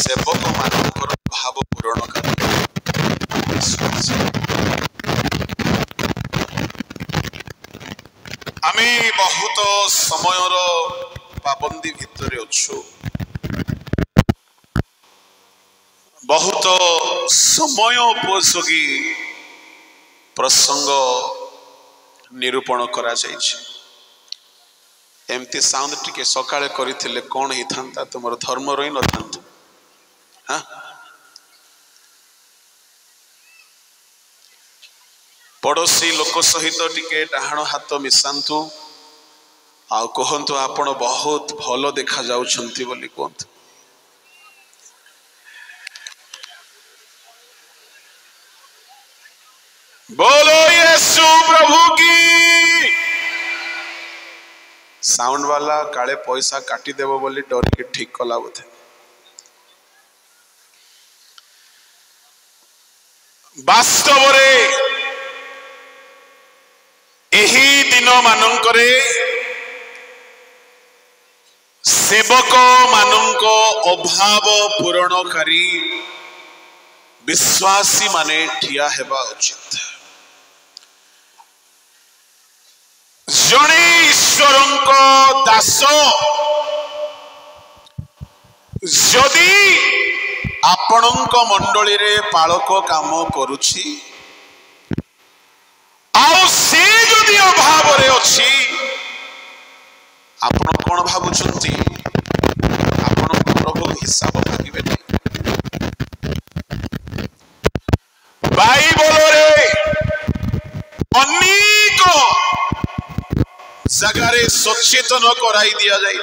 सेवक मानकर भाव पूरण कर आमे बहुत समयर पाबंदी भितर अच्छु बहुत समय उपयोगी प्रसंग निरूपण करा एमती साउंड टिके सकाळे करिथिले कोन ही थांता तुमर धर्म रही न थांता हाँ पड़ोसी लोक सहित टिके डाहाण हाथ मिसांतु आ कहंतु आपण बहुत भलो देखा जाउछंती बोली कहंतु बोलो यीशु प्रभु की। साउंड वाला काले पैसा काटी देव बोली डर के ठीक कला बोधे वास्तव रे एही दिन मानंकरे सेवक मानंक अभाव पूरणकारी विश्वासी माने ठिया हेबा उचित। जणे ईश्वरंक दास जदि आपणंक मंडली रे पालक काम करुछि आउ से जदि अभाव रे अछि आपण कोन भाबुछंती आपण प्रभु हिसाब मागिबे बाइबल रे अनेक जगह सचेतन कराई दिया जाए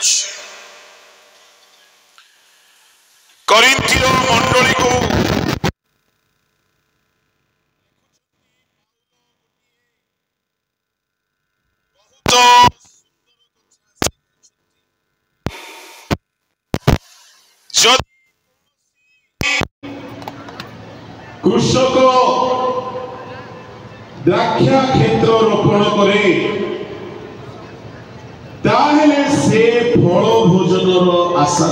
करिन्थियो मंडली को कृषक द्राक्षा क्षेत्र रोपण करे ताहेले से फल भोजन आशा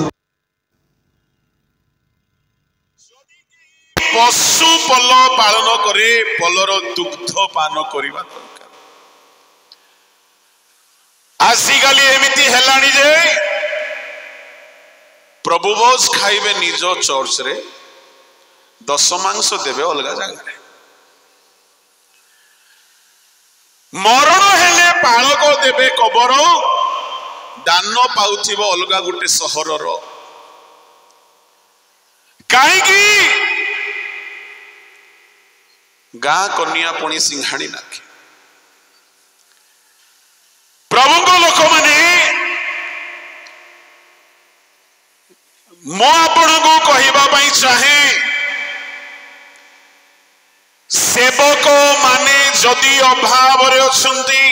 पशु पल पालन करे पलर दुग्ध पान करबा दरकार। आजिकाली एमिति हेलानी जे प्रभु भोज खाइबे निज चर्च रे दशमांश देवे अलग जगह मरण हेले पालक देवे कबर दान पाउथिबो अलग गुटे सहरर काईकी गाँ कन्या पुणी सिंहाणी नाखे प्रभु को लोक माने मो आपण को कहिबा पई चाहे सेवक माने जदि अभाव रे अछंती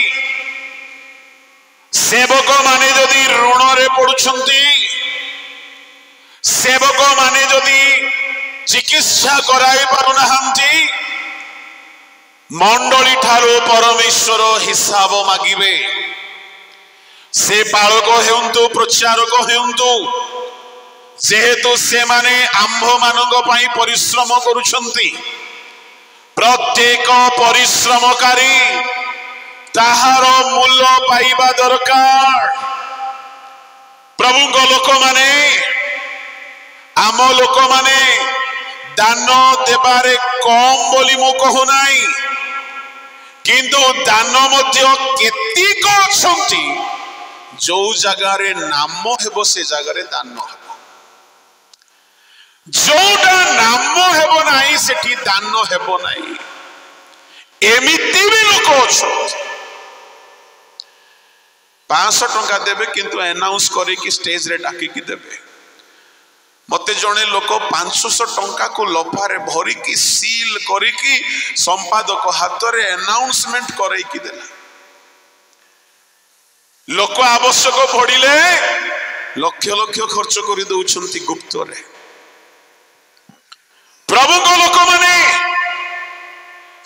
सेवक माने जदि ऋण रे पड़ुछंती सेवक माने जदि चिकित्सा कराई पारु नाहंती मंडली ठारो परमेश्वर हिसाब मागिबे से पालक हेउंतु प्रचारक हेउंतु जेहेतु से माने आंभ मानक पई परिश्रम करूछंती प्रत्येक परिश्रमकारी ताहार मूल्य पाइबा दरकार। प्रभु को लोक माने आम लोक माने दान देबारे कम बोली मु कहू नाई किंतु दान मध्य केतिक अछंती जो जगह रे नाम हेबो से जगह रे दान हेबो जोटा नाम हेबो नाही सेठी दान हेबो नाही एमिति भी लोक अछंती 500 टंका देबे किंतु अनाउंस करी कि स्टेज रे डाकी कि देबे मते जने लोक 500 टंका को लफारे भरी की सील करी कि संपादक हाथ रे अनाउंसमेंट करई कि देला लोक आवश्यक पड़िले लक्ष लक्ष खर्च करी दउछंती गुप्त रे। प्रभु को लोक माने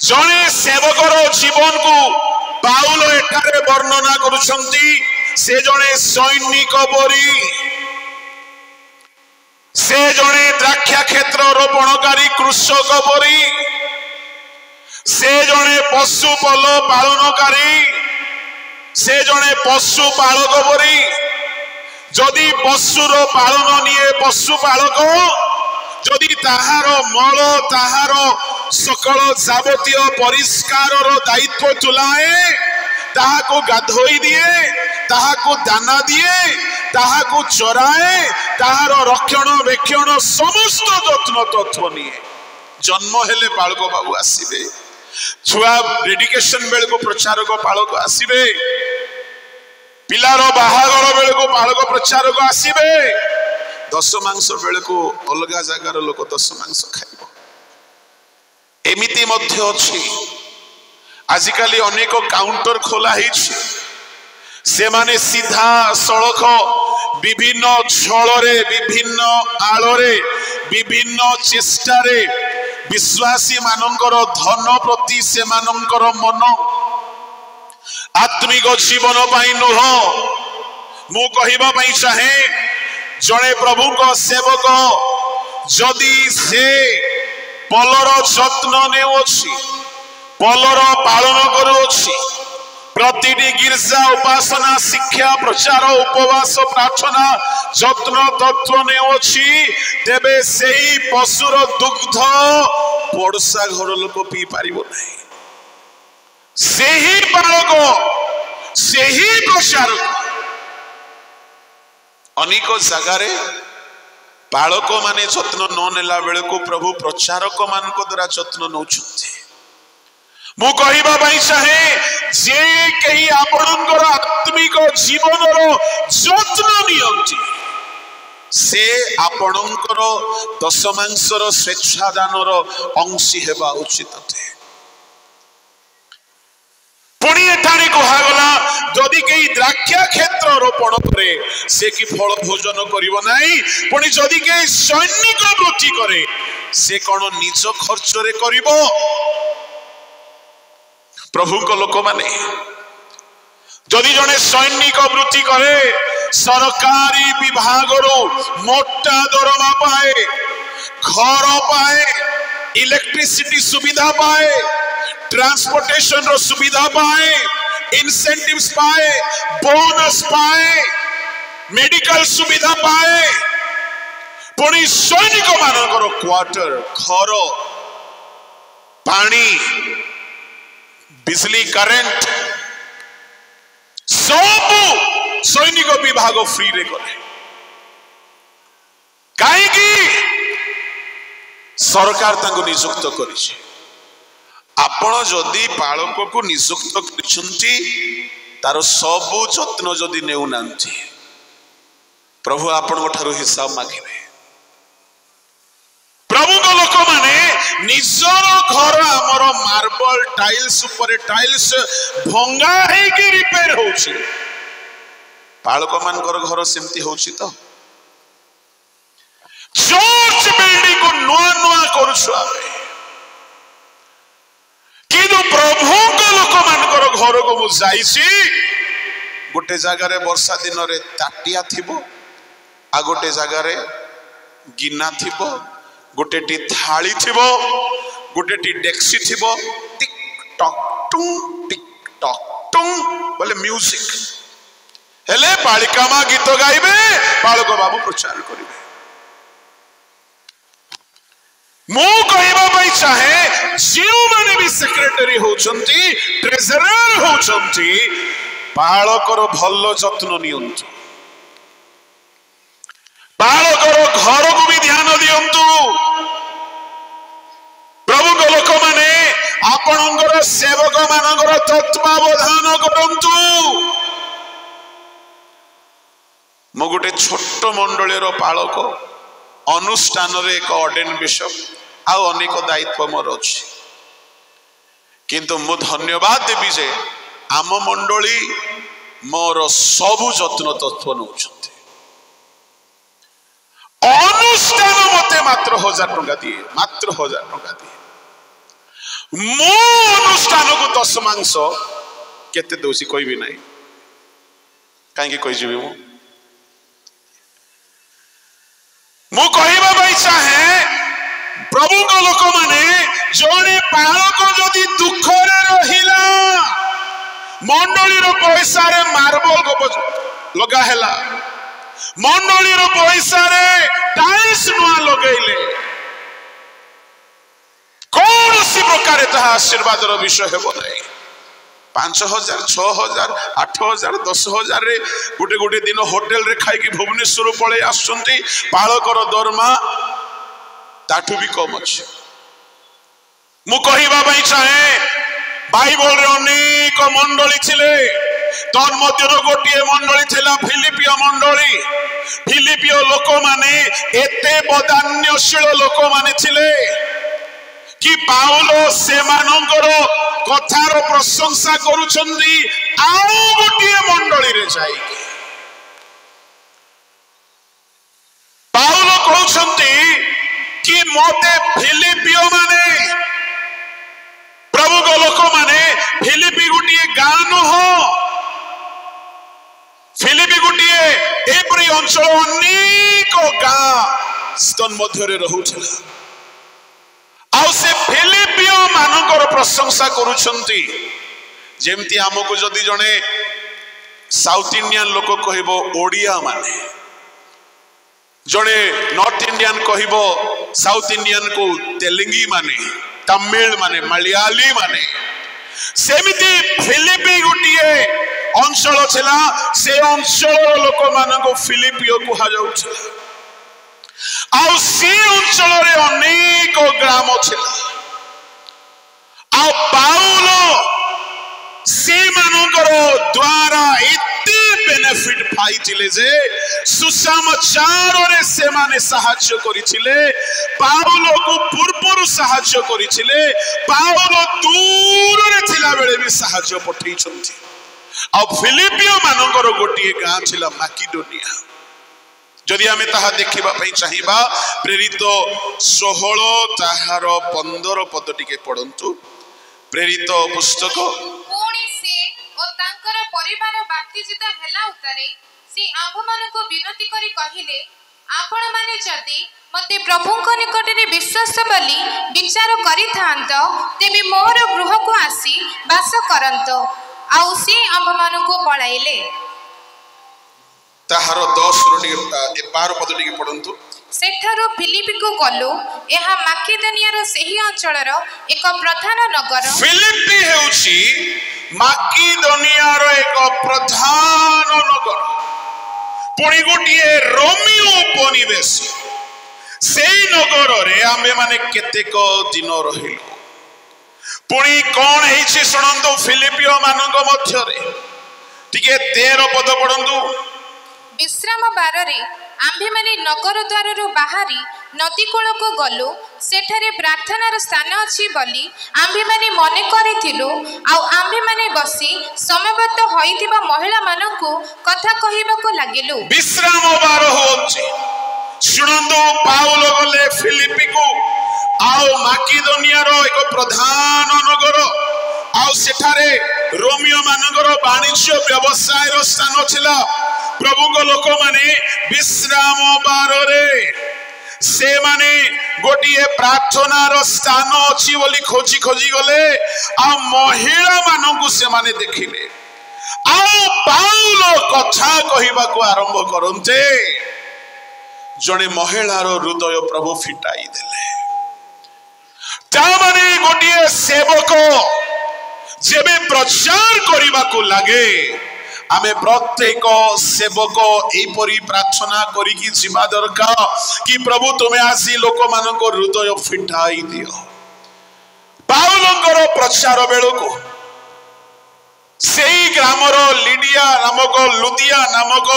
जने सेवकर जीवन को पाउल एठारे वर्णना करुछंती से जने सैनिक परी से जणे द्राक्षा क्षेत्र रोपणकारी कृषक परी से जणे पशु पल पालनकारी से जणे पशु पालक परी जदि पशुर पालन निये पशु पालक जदि ताहार मल ताहार सकल जावतीय परिष्कार दायित्व तुलाए ताहाको गाधोई दिए ताहाको दाना दिए ताहाको चराए ताहार रक्षण वेक्षण समस्त जत्न तत्व निये जन्म हेले पालक बाबू आसीबे छुआ डेडिकेशन बेल को प्रचारक पालक आसीबे पिलार बाहागर बेल को पालक प्रचारक आसीबे दश मांस बेल को अलग जगार लोक दश मांस खाइबो एमिति मध्य अछि आजिकाली अनेक काउंटर खोला हिछि से माने सीधा सड़क विभिन्न छलरे विभिन्न आलोरे विभिन्न चेष्टारे विश्वासी मानकर धन प्रति से मानकर मन आत्मिक जीवन पाई नुह मु कहिबा पई चाहे जणे प्रभु को सेवक जदि से पलर जत्न नेउछि पलर पालन करुछि प्रतिटी गिरजा उपासना शिक्षा प्रचार उपवास प्रार्थना जत्न तत्व नेउछि तेबे सेही पशुर दुग्ध पड़सा घर लोक पी पारिबो नाही सेही बालक सेही प्रचारक अनेक जगारे बालक माने जत्न न नेला बेले को प्रभु प्रचारक मान को द्वारा जत्न नौछंती मु कहिबा पई चाहे जे कही आपणकर आत्मिक जीवन रो जत्न नियंती से आपणकर दशमांशर स्वेच्छादानर अंशी हेबा उचित थे पुणी एठाने कहगला जदि कई द्राक्षा क्षेत्र रोपण करे से कि फल भोजन करिवो नाही पुणी जदि कई सैनिक वृत्ति करे से कोन निज खर्च रे करिवो प्रभु को लोक माने जदि जने सैनिक वृत्ति करे सरकारी विभाग रो मोटा दरमा पाए घर पाए इलेक्ट्रिसिटी सुविधा पाए ट्रांसपोर्टेशन रो सुविधा पाए इंसेंटिव्स पाए बोनस पाए मेडिकल सुविधा पाए पुणी सैनिक मानकर क्वार्टर घर पानी बिजली करेंट सब सैनिक विभाग फ्री रे करे कहीं सरकार तांको नियुक्त करिछि आपण जदि पालक को नियुक्त करिसंती तार सब जत्न जदि नेउ नांती प्रभु आपण ठारो हिसाब मागिबे प्रभु को लोक माने निजर घर आमर मार्बल टाइल्स ऊपर टाइल्स भंगा है कि रिपेयर होछि पालक मानकर घर सेमती होछि तो चर्च बिल्डिंग को नुआ नुआ करूछु आमे किंतु प्रभु को लोक मानकर घर को मु जाईछि गोटे जगह रे वर्षा दिन रे ताटिया थिबो आ गोटे जगह रे गिना थिबो गोटे टी थाली थिबो गोटे टी डेक्सी थिबो टिक टक टुंग बोले म्यूजिक हेले बालिका मा गीत गाइबे बालक बाबू प्रचार करिवे मु कहबा पई चाहे जिउ माने भी सेक्रेटरी होचंती ट्रेजरर होचंती बालकर भल्लो जत्न नियंतु बालकर घर को भी ध्यान दियंतु प्रभु को लोक माने आपणकर सेवक मानकर तत्वावधान करंतु मो गोटे छोट मंडली पालक अनुष्ठान रे एक ऑर्डिन बिशप आ अनेक दायित्व मोर अछि किंतु मु धन्यवाद देबी जे आम मंडली मोर सबु जत्न तत्व नउछथि अनुष्ठान मते मात्र 1000 टंका दिए मात्र 1000 टंका दिए मो अनुष्ठान को 10 मांस केते दोसी कोई भी नहीं काहे कि कोई जीवी मु कहबा भाई चाहे प्रभु को लोक माने जड़े बालक जदि दुख रे रहिला मंडली रो पैसा रे मार्बल लगा हैला मंडली रो पैसा रे टाइल्स नुआ लगैले कौन सी प्रकार ताहा आशीर्वाद रो विषय हेबो नै 5,000 6,000 8,000 10,000 रे गोटे गोटे दिन होटल रे खाई कि भुवनेश्वर पळे आसुंती बालकर दरमा ताठू भी कम अच्छे मु कहबा भाई चाहे बाइबल रे अनेक मंडली थिले तन मध्य गोटे मंडली थिला फिलिपियो मंडली फिलिपियो लोक माने एते बदान्यशील लोक माने थिले कि पाउलो से मानकर कथार प्रशंसा करूछंदी आउ गोटे मंडली रे जाई पाउलो कहउछंदी कि मोते फिलिपियो माने प्रभु को लोक माने फिलिपी गोटे गाँ नुह फिलिपी गोटे एपरी अंचल अनेक गाँ स्तन मध्य रहुला आउ से फिलिपियो मानकर प्रशंसा करूछंती जेमती हमको जदि जने साउथ इंडियन लोक कहबो ओडिया माने जड़े नॉर्थ इंडियन कहबो साउथ इंडियन को तेलुगी माने तमिल माने मलयाली माने सेमिति फिलिपी गोटे अंचल छिला से अंचल लोक मानको फिलिपियो कुहा जाउछला आउ से अंचल रे अनेक ग्राम छिला आ पाउलो से मानकर द्वारा एते बेनिफिट पाइथिले जे सुसमाचार रे से माने सहाय्य करिथिले पाउलो को पूर्वरु सहाय्य करिथिले पाउलो दूर रे थिला बेले भी सहाय्य पठै छथि आ फिलिपियो मानकर गोटे गाँ छिला माकिडोनिया जदि आमे ताहा देखिबा पई चाहिबा प्रेरित 16 ताहार 15 पद टिके पढंतु प्रेरित पुस्तक पुणी से ओ तांकर परिवार बाप्तिजित हैला उतारे से आंभ मानको विनती करी कहिले आपण माने जदि मते प्रभुଙ୍କ निकटरे विश्वास बोली विचार करि थांत तेबे मोर गृह को आसी वास करंत आउ से आंभ मानको पळाइले ताहार 10 रो 12 पद टिके पढंतु सेठारो फिलिपी को गलो एहा माकेदोनियार सेही अंचलर एक प्रधान नगर फिलिपी हेउची माकेदोनियार एक प्रधान नगर पुणी गोटे रोमियो उपनिवेश सेई नगर रे आमे माने केतेक दिन रहिलु पुणी कोन हेछि सुनंदो फिलिपियो मानक मध्य रे टिके 13 पद पढंतु विश्राम बारे आम्भे माने नगर द्वार रो बाहरी नदी कूल को गलु सेठारे प्रार्थनार स्थान अछि बोली आम्भे माने मने करिथिलु आ आम्भे माने बसी समबद्ध होइतिबा महिला मानकु कथा कहिबाको लागिलु विश्राम बार होछि सुनंदो पाउलो गले फिलिपी को आउ माकिदोनिया रो एक प्रधान नगर आउ सेठारे रोमियो मानकर वाणिज्य व्यवसाय रो स्थान छिला प्रभु को लोक माने विश्राम बार रे से माने गोटे प्रार्थनार स्थान अछि बोली खोजी खोजी गले आ महिला मानकु से माने देखिले आ पाउलो कथा कहिबा को आरंभ करन्ते जने महिलार हृदय प्रभु फिटाई देले ता माने गोटे सेवक जेबे प्रचार करिबा को लागे आमे प्रत्येक सेवक एपरी प्रार्थना करिकी जीवा दरकार कि प्रभु तुमे आसी लोक मानको हृदय फिटाई दियो पाउलंकर प्रचार बेलको सेई ग्रामर लिडिया नामक लुदिया नामक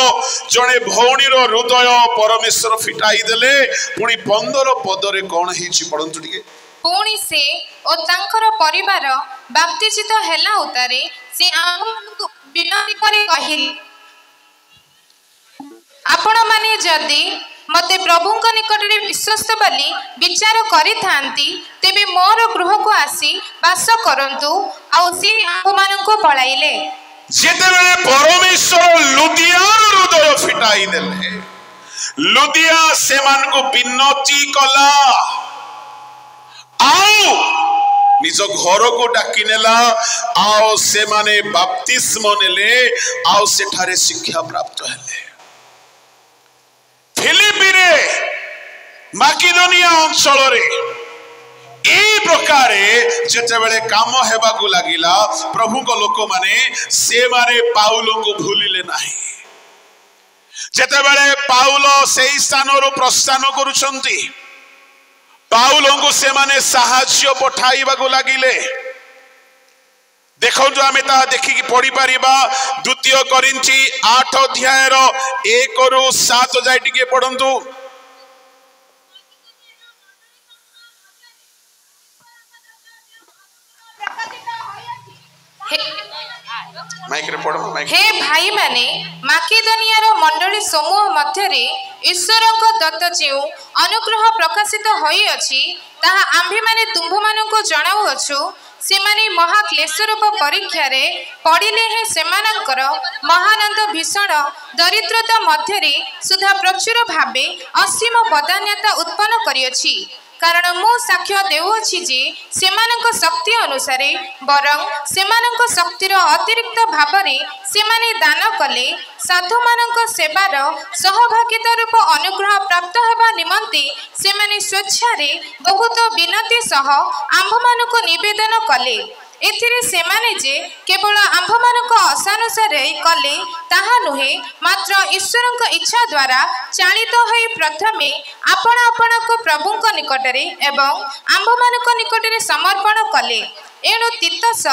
जने भौणीर हृदय परमेश्वर फिटाई देले पुणी 15 पदरे कोन हिची पढंतु टिके पुणी से ओ तांकर परिवार बाप्तिजित हैला उतारे से आमनको विनती करे कहिल आपण माने जदि मते प्रभुଙ୍କ निकटरे विश्वस्त बोली विचार करि थांती तेबे मोर गृह को आसी वास करंतु आ से आंभ मानको पळाइले जेतेबेले परमेश्वर लुदियार हृदय फिटाई देले लुदिया सेमान को विनती कला आओ निज घर को डाकी नेला आओ से माने बपतिस्म नेले आओ सेठारे शिक्षा प्राप्त हेले फिलिपी रे माकिदोनिया अंचल रे ए प्रकार जेते बेले काम हेबा को लागिला प्रभु को लोक माने से माने पाउल को भूलिले नाही जेते बेले पाउल सेई स्थान रो प्रस्थान करूछंती पाउल को से माने साहाय्य पठाइबा को लागिले देखो जो आमे ता देखि कि पढ़ी परिबा द्वितीय कोरिन्थी 8 अध्याय रो 1 रु 7 जाय टिके पढंतु हे भाई माने माकेदोनिया रो मंडली समूह मध्य रे ईश्वर को दत्त जेउ अनुग्रह प्रकाशित होई अछि ताहा आम्भे माने तुंभ मानु को जणाउ अछु से माने महा क्लेश रूप परीक्षा रे पड़िले हे सेमानकर महानंद भीषण दरिद्रता मध्य रे सुधा प्रचुर भाबे असीम बदान्यता उत्पन्न करियछि कारण मो साक्ष्य देउछि जे सेमानक शक्ति अनुसार बरं सेमानक शक्तिर अतिरिक्त भाबरे सेमाने दान कले साधु मानक सेवार सहभागिता रूप अनुग्रह प्राप्त हेबा निमंते सेमाने स्वेच्छा रे बहुत विनती सह आम्भ मानक निवेदन कले एथिरे सेमाने जे केवल आम्भ मानक आशानुसार कले ताहा नुहे मात्र ईश्वरक इच्छा द्वारा चालित होई प्रथमे आपण आपण को प्रभुक निकटरे एवं आम्भ मानक निकटरे समर्पण कले एणु तीतस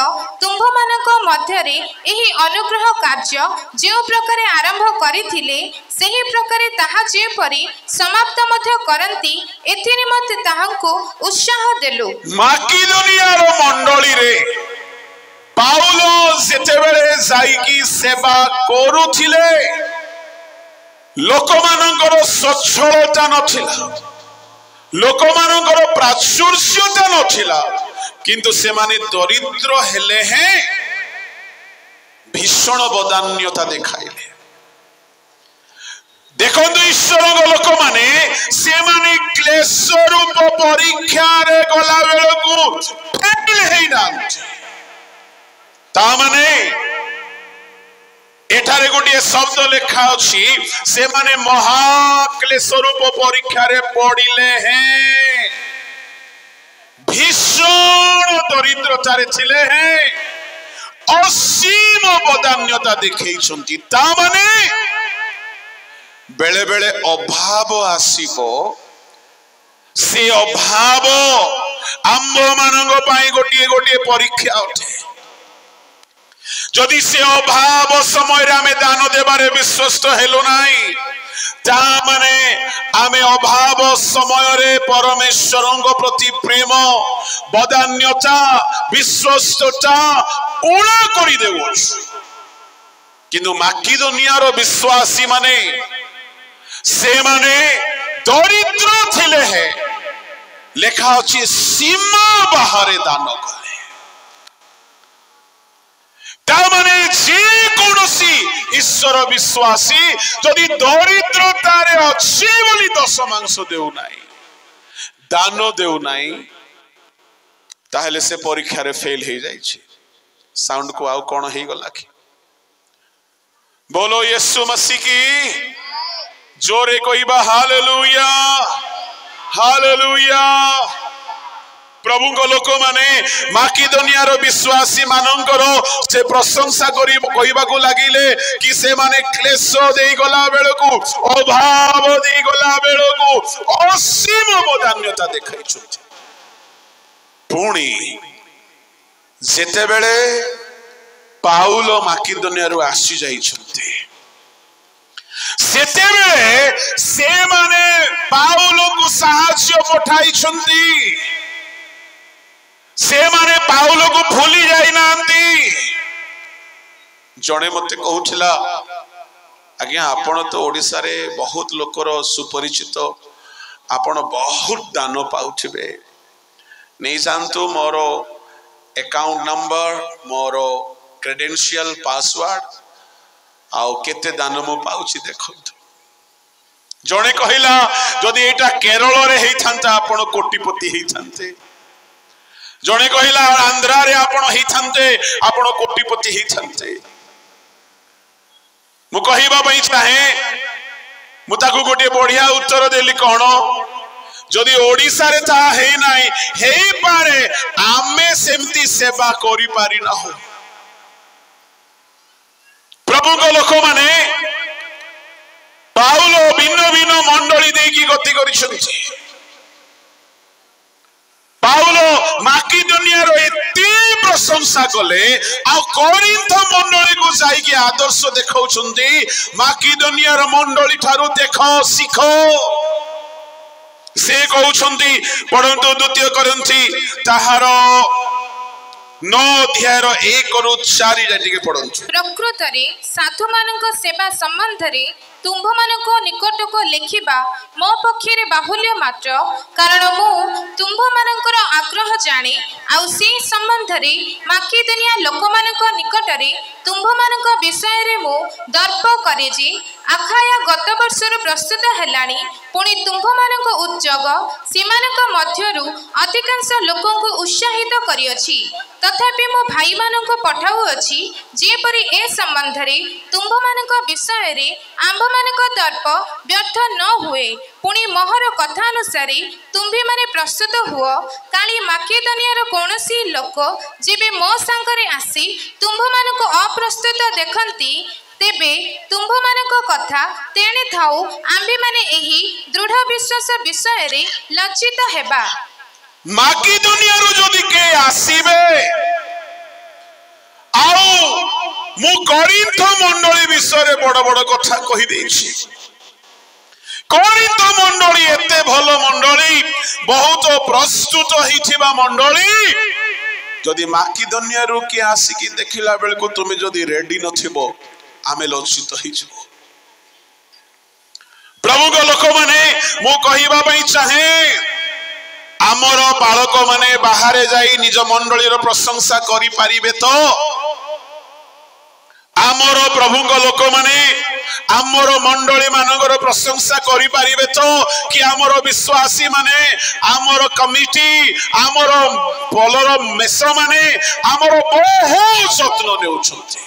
तुंभ मानक मध्यरे एही अनुग्रह कार्य जे प्रकार आरंभ करिथिले सेही प्रकार ताहा जे परि समाप्त मध्य करंती एथि निमंते ताहांको उत्साह देलु माकिदोनिया रो मंडली रे पाउलो जेतेबेले जाईकी सेवा करूथिले लोकमानंकर सच्छलता नथिला लोकमानंकर प्राचुर्यता नथिला किंतु से माने दरिद्र हेले हैं भीषण बदान्यता देखाइले देखो ईश्वर लोक माने से माने क्लेश रूप परीक्षा रे गला बेल को फेल हेई नांती ता माने एठारे गोटे शब्द लेखा अछि से माने महा क्लेश रूप परीक्षा रे पड़िले हैं भीषण दरिद्रतारे थिले हैं असीम बदान्यता देखैछंती ता माने बेले बेले अभाव आसीबो से अभाव आम्भ मानंग पाई गोटे गोटे परीक्षा उठे जदि से अभाव समय रे आमे दान देबारे विश्वस्त हेलो नाही ता माने आमे अभाव समय रे परमेश्वरंग प्रति प्रेम बदान्यता विश्वस्तता उणा करि देबो किंतु माकिदोनिया रो विश्वासी माने से माने दरिद्र थिले है लेखा अछि सीमा बाहरे दान कले तामाने जे कोनोसी ईश्वर विश्वासी जदि दरिद्रता रे अछि बोली दशमांश देउ नाही दान देउ नाही ताहले से परीक्षा रे फेल हे जाय छी साउंड को आउ कोन हे गला कि बोलो यीशु मसीह की जोरे कहबा हालेलुया हालेलुया प्रभु को लोक माने माकिदोनिया रो विश्वासी मानंकर से प्रशंसा करी कहबा को लागिले कि से माने क्लेश देई गला बेल को अभाव देई गला बेल को असीम बदान्यता देखाइ छथि पुणी जेते बेले पाउल माकिदोनिया रो आसी जाई छथि सेते बेले से माने पाउल को साहाय्य पठाई छथि से माने पाउल को भूली जाई नांती जणे मते कहउथिला आज्ञा आपण तो ओडिसा रे बहुत लोकर सुपरिचित आपण बहुत दान पाउथिबे नहीं जानतु मोर अकाउंट नंबर मोर क्रेडेंशियल पासवर्ड आउ केते दान मु पाउछि देखंतु जड़े कहला जदि एटा केरल रे हेई थांता आपण कोटिपति हेई थांते जड़े कहला आंध्रा रे आपण हेई थांते आपण कोटिपति हेई थांते मु कहिबा पई चाहे मु ताकू गोटे बढ़िया उत्तर देली कोन जदि ओडिसा रे ता हेई नाही हेई पारे आमे सेमती सेवा करि पारि ना हो प्रभु को लोक माने पाउलो भिन्न भिन्न मंडली देकी गति करिसंती पाउलो माकिदोनिया रो एते प्रशंसा कले आ कोरिन्थ मंडली को जाई कि आदर्श देखाउछंती माकिदोनिया रो मंडली थारु देखो सिखो से कहउछंती पढंतु द्वितीय कोरिन्थी ताहारो 9 अध्याय 1 रु 4 जातिके पढंतु प्रकृत रे साधु मानक सेवा संबंध रे तुम्भ मानक निकट को लेखिबा मो पक्षे रे बाहुल्य मात्र कारण मु तुम्भ मानकर आग्रह जाने आउ से संबंध रे माकिदोनिया लोक मानक निकट रे तुम्भ मानक विषय रे मु दर्प करे जे आखाया गत वर्ष रो प्रस्तुत हेलानी पुणी तुम्भ मानक उद्योग सीमानक मध्यरु अधिकांश लोक को उत्साहित करियछि तथापि मो भाई मानक पठाउ अछि जेपरि ए संबंध रे तुम्भ मानक विषय रे आंभ मानक दर्प व्यर्थ न हुए पुणी मोहर कथा अनुसार तुम्भी माने प्रस्तुत हुओ काली माकिदोनिया रो कोनोसी लोक जेबे मो संगरे आसी तुम्भ मानक अप्रस्तुत देखंती तेबे तुम्भ मानक कथा तेणे थाउ आंबे माने एही दृढ़ विश्वास विषय रे लज्जित हेबा माकिदोनिया रो जदि के आसीबे आउ मु कोरिन्थ मंडली विषय रे बड़ बड़ कथा कहि देछि कोरिन्थ मंडली एते भलो मंडली बहुत प्रस्तुत हिथिबा मंडली जदि माकिदोनिया रो के आसी कि देखिला बेल को तुमे जदि रेडी नथिबो आमे लज्जित हिजबो प्रभु को लोक माने मु कहिबा पई चाहे आमर बालक माने बाहर जाई निज मंडली रो प्रशंसा करि पारिबे तो आमर प्रभु को लोक माने आमर मंडली मानकर प्रशंसा करि पारिबे तो कि आमर विश्वासी माने आमर कमिटी आमर पलर मेस माने आमर बहुत यत्न नेउछंती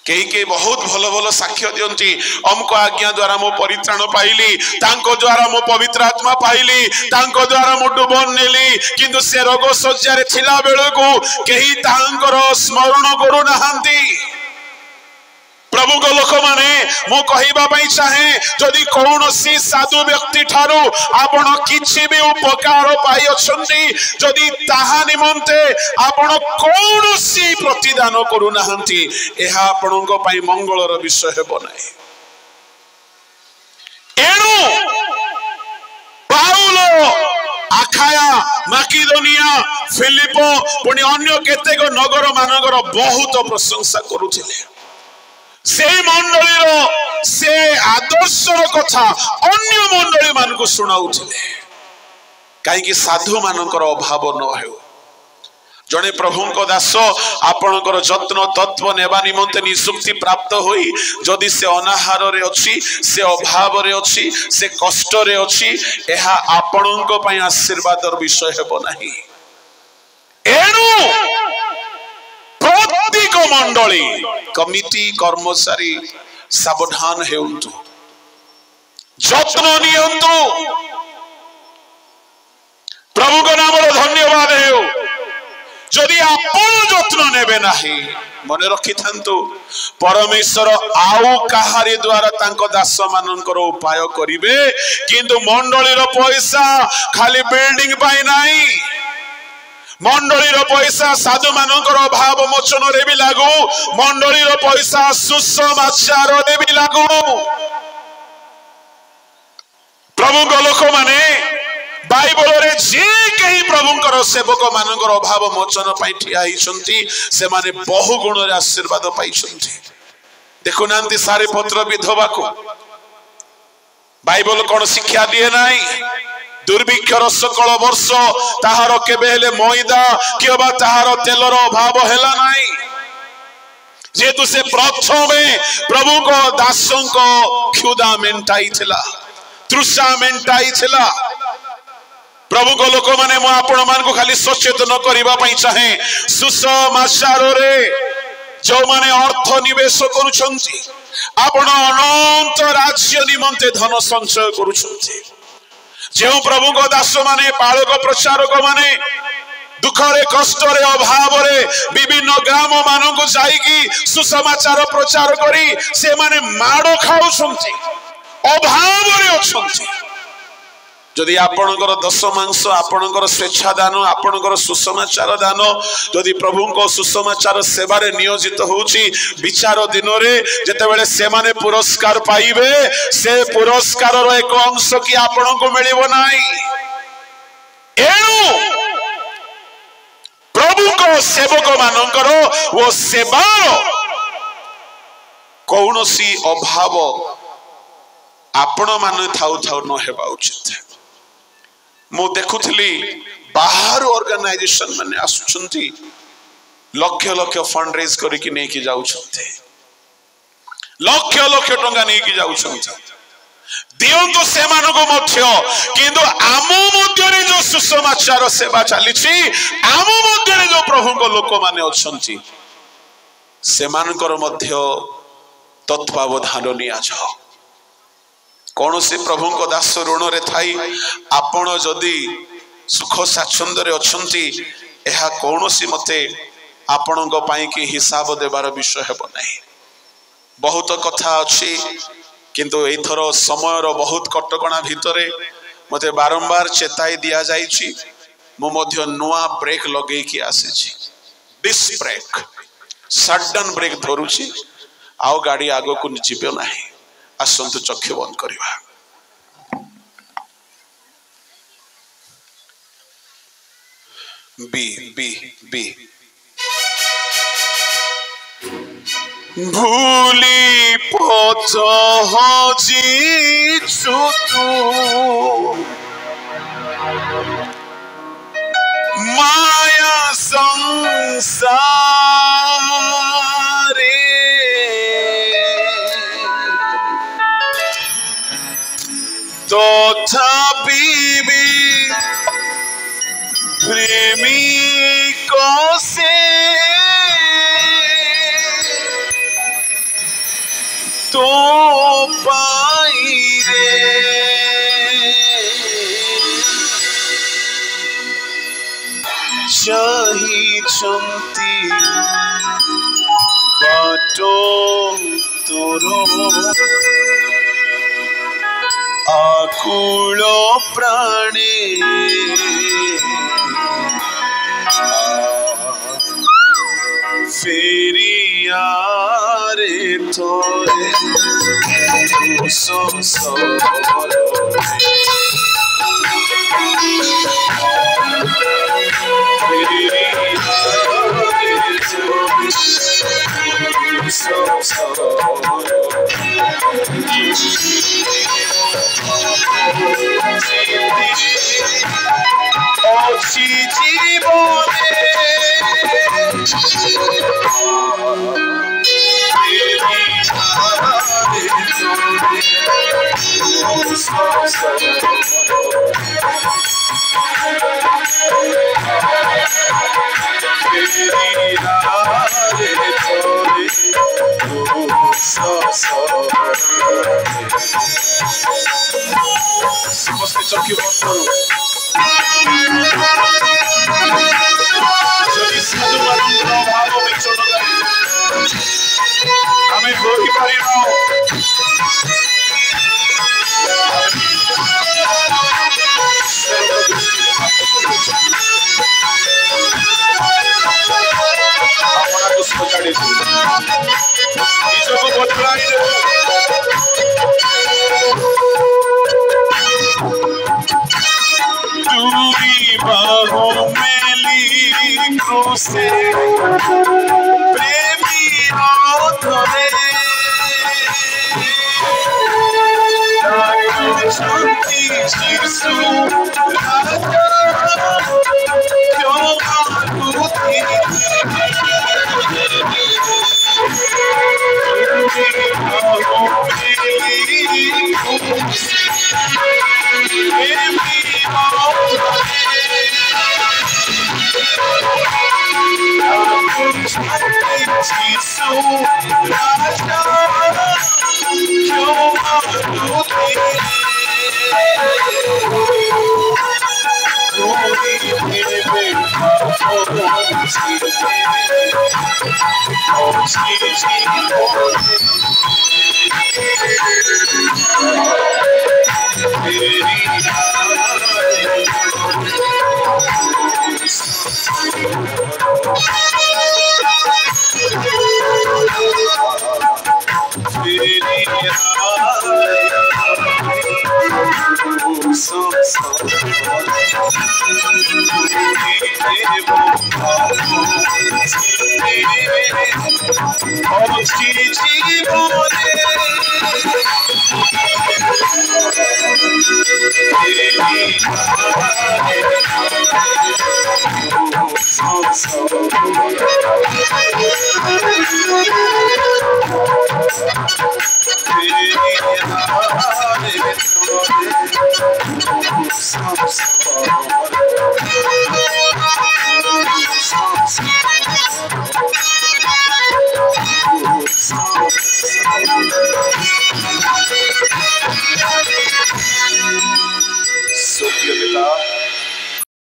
कई कई बहुत भलो भलो साक्ष्य दियंती अमको आज्ञा द्वारा मो परित्राण पाइली तांको द्वारा मो पवित्र आत्मा पाइली तांको द्वारा मो डुबन नेली किंतु से रोग सज्जा रे छिला बेल को केही तांकर स्मरण करू नाहंती प्रभु को लोक माने मो कहिबा पई चाहे जदि कोनोसी साधु व्यक्ति ठारो आपण किछि भी उपकार पाई अछंती जदि ताहा निमंते आपण कोनोसी प्रतिदान करू नाहंती एहा आपणको पई मंगलर विषय हेबो नाही एनु पाउलो आखाया माकिदोनिया फिलिपो पुनी अन्य केतेक नगर मानगर बहुत प्रशंसा करूथिले से मंडली से आदर्शर कथा अन्य मंडली मान को सुनाउथिले कहीं साधु मानकर अभाव न हो जड़े प्रभु को दास आपणकर जत्न तत्व नेबा निमंते नियुक्ति प्राप्त होई जदि से अनाहार रे अछि से अभाव रे अछि से कष्ट रे अछि एहा आपणको पई आशीर्वादर विषय हेबो नाही एनु प्रत्येक मंडली कमिटी कर्मचारी सावधान हेउंतु जत्न नियंतु प्रभु को नाम धन्यवाद हेउ जदि आपण जत्न नेबे नाही मने रखि थांतु परमेश्वर आउ काहारी द्वारा तांको दास मानकर उपाय करिवे किंतु मंडली रो पैसा खाली बिल्डिंग पाई नाही मंडली रो पैसा साधु मानकर अभाव मोचन रे भी लागू मंडली रो पैसा सुसमाचार रे भी लागू प्रभु को लोक माने बाइबल रे जे कहीं प्रभुंकर सेवक मानकर अभाव मोचन पाई ठिया हिचंती से माने बहु गुण रे आशीर्वाद पाइछंती देखु नांती सारे पत्र विधवा को बाइबल कोन शिक्षा दिए नाही दुर्भिक्षर सकल वर्ष ताहार केबे हेले मैदा किबा ताहार तेलर अभाव हेला नाही जेहेतु से प्रथम प्रभु को दासों को क्षुधा मेंटाई थिला तृषा मेंटाई थिला प्रभु को लोक माने मु आपण मान को खाली सचेतन करबा पई चाहे सुसमाचार रे जो माने अर्थ निवेश करूछंती आपण अनंत राज्य निमंते धन संचय करूछंती जो प्रभु को दास माने पालक प्रचारक माने दुख रे कष्ट रे अभाव रे विभिन्न ग्राम मानन को जाईकी सुसमाचार प्रचार करी से माने माड़ खाउछंती अभाव रे अछंती जदि आपणकर दशमांश आपणकर स्वेच्छा दान आपणकर सुसमाचार दान जदि प्रभु को सुसमाचार सेवा रे नियोजित होउची विचार दिन रे जेतेबेले से माने पुरस्कार पाइबे से पुरस्कार रो एक अंश की आपण को मिलिबो नाही एणु प्रभु को सेवक मानकर वो सेवा कौनसी अभाव आपण माने थाउ थाउ न हेबा उचित मु देखुथली बाहर ऑर्गेनाइजेशन माने आसुछंती लक्ष लक्ष फंड रेज करिकि नै कि जाउछंती लक्ष लक्ष टंका नै कि जाउछंती दियंतो से मानको मध्य किंतु आम मध्य रे जो सुसमाचार सेवा चलीछि आम मध्य रे जो प्रभु को लोक माने अछंती से मानकर मध्य तत्वावधान निया जाओ कौन से प्रभु को दास ऋण रे थाई आपण जदि सुख साच्छंद रे अछंती एहा कौन सी मते आपण को पाई कि हिसाब देबार विषय हेबो नाही बहुत कथा अछि किंतु एथरो समय रो बहुत कटकणा भितरे मते बारंबार चेताई दिया जाईछि मु मध्य नुआ ब्रेक लगेई कि आसे छी डिस्क ब्रेक सडन ब्रेक धरुछि आउ गाड़ी आगो को जिबे नाही आसंतु चक्षु बंद करिवा बी बी बी भूली पथ हजी छुतु माया संसारे तथापि भी प्रेमी को से तो पाई रे चाही चंती बाटो तोरो आकुल प्राणे फेरिया रे तोरे समस्त चौकी बंद करो जदि साधु मानव भाव विचरण आमे होई पारिनो अपना तो सजाड़ी निज को बदलाई दूरी बाहों में ली क्रूसे प्रेमी धरे शांति जीसु राजा क्यों मारूती